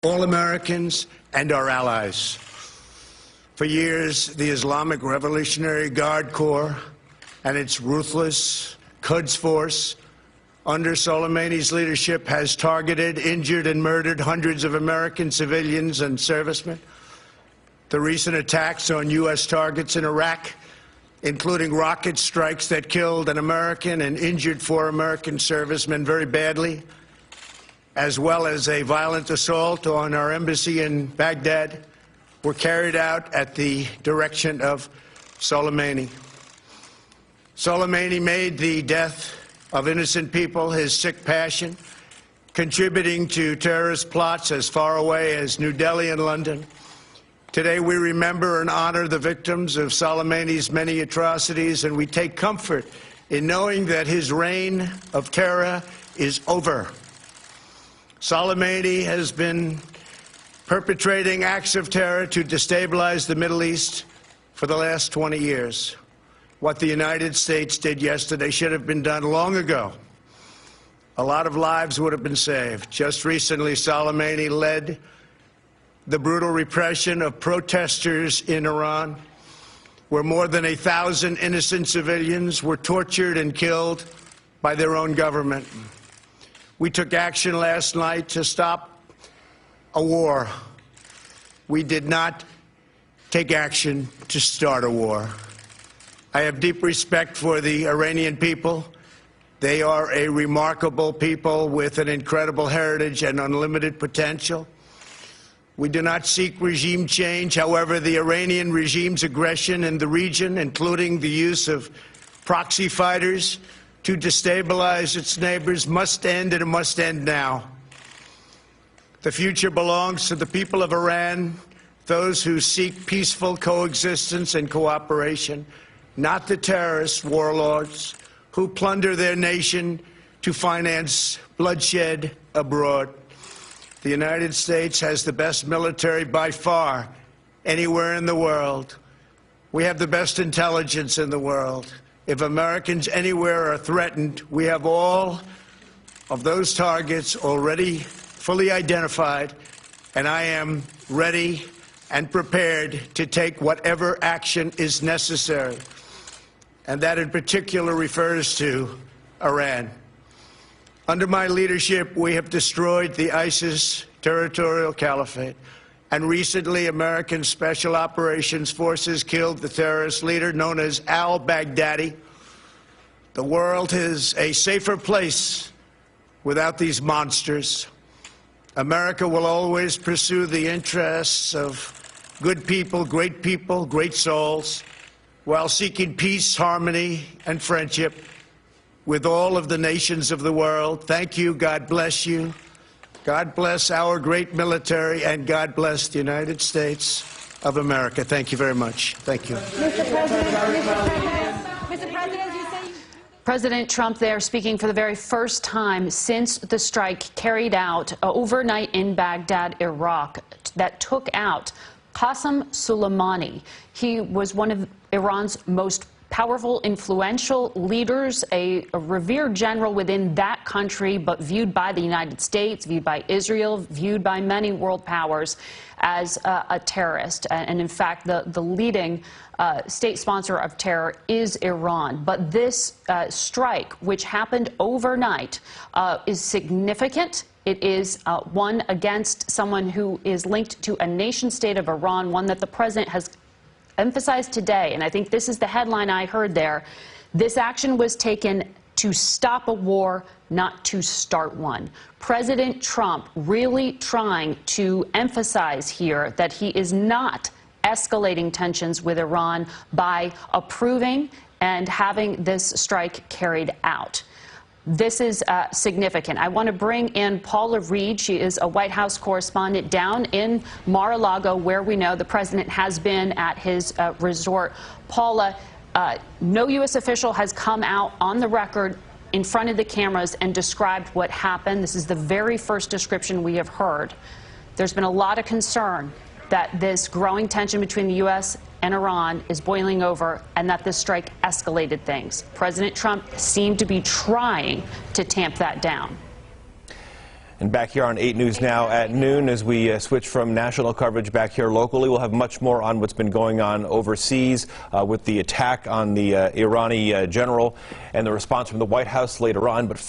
all Americans and our allies. For years, the Islamic Revolutionary Guard Corps and its ruthless Quds Force, under Soleimani's leadership, has targeted, injured, and murdered hundreds of American civilians and servicemen. The recent attacks on U.S. targets in Iraq, including rocket strikes that killed an American and injured 4 American servicemen very badly, as well as a violent assault on our embassy in Baghdad, were carried out at the direction of Soleimani. Soleimani made the death of innocent people his sick passion, contributing to terrorist plots as far away as New Delhi and London. Today we remember and honor the victims of Soleimani's many atrocities, and we take comfort in knowing that his reign of terror is over. Soleimani has been perpetrating acts of terror to destabilize the Middle East for the last 20 years. What the United States did yesterday should have been done long ago. A lot of lives would have been saved. Just recently, Soleimani led the brutal repression of protesters in Iran, where more than 1,000 innocent civilians were tortured and killed by their own government. We took action last night to stop a war. We did not take action to start a war. I have deep respect for the Iranian people. They are a remarkable people with an incredible heritage and unlimited potential. We do not seek regime change. However, the Iranian regime's aggression in the region, including the use of proxy fighters to destabilize its neighbors, must end, and it must end now. The future belongs to the people of Iran, those who seek peaceful coexistence and cooperation, not the terrorist warlords who plunder their nation to finance bloodshed abroad. The United States has the best military by far anywhere in the world. We have the best intelligence in the world. If Americans anywhere are threatened, we have all of those targets already fully identified, and I am ready and prepared to take whatever action is necessary. And that in particular refers to Iran. Under my leadership, we have destroyed the ISIS territorial caliphate, and recently American Special Operations Forces killed the terrorist leader known as al-Baghdadi. The world is a safer place without these monsters. America will always pursue the interests of good people, great souls, while seeking peace, harmony, and friendship with all of the nations of the world. Thank you. God bless you. God bless our great military, and God bless the United States of America. Thank you very much. Thank you. Mr. President, you say... President Trump there speaking for the very first time since the strike carried out overnight in Baghdad, Iraq, that took out Qasem Soleimani. He was one of Iran's most powerful, influential leaders, a revered general within that country, but viewed by the United States, viewed by Israel, viewed by many world powers as a terrorist. And in fact, the leading state sponsor of terror is Iran. But this strike, which happened overnight, is significant. It is one against someone who is linked to a nation-state of Iran, one that the president has emphasized today, and I think this is the headline I heard there. This action was taken to stop a war, not to start one. President Trump really trying to emphasize here that he is not escalating tensions with Iran by approving and having this strike carried out. This is significant. I want to bring in Paula Reed. She is a White House correspondent down in Mar-a-Lago, where we know the president has been at his resort. Paula, no U.S. official has come out on the record in front of the cameras and described what happened. This is the very first description we have heard. There's been a lot of concern that this growing tension between the U.S. and Iran is boiling over, and that this strike escalated things. President Trump seemed to be trying to tamp that down. And back here on 8 News Now at noon, as we switch from national coverage back here locally, we'll have much more on what's been going on overseas with the attack on the Iranian general and the response from the White House later on. But first,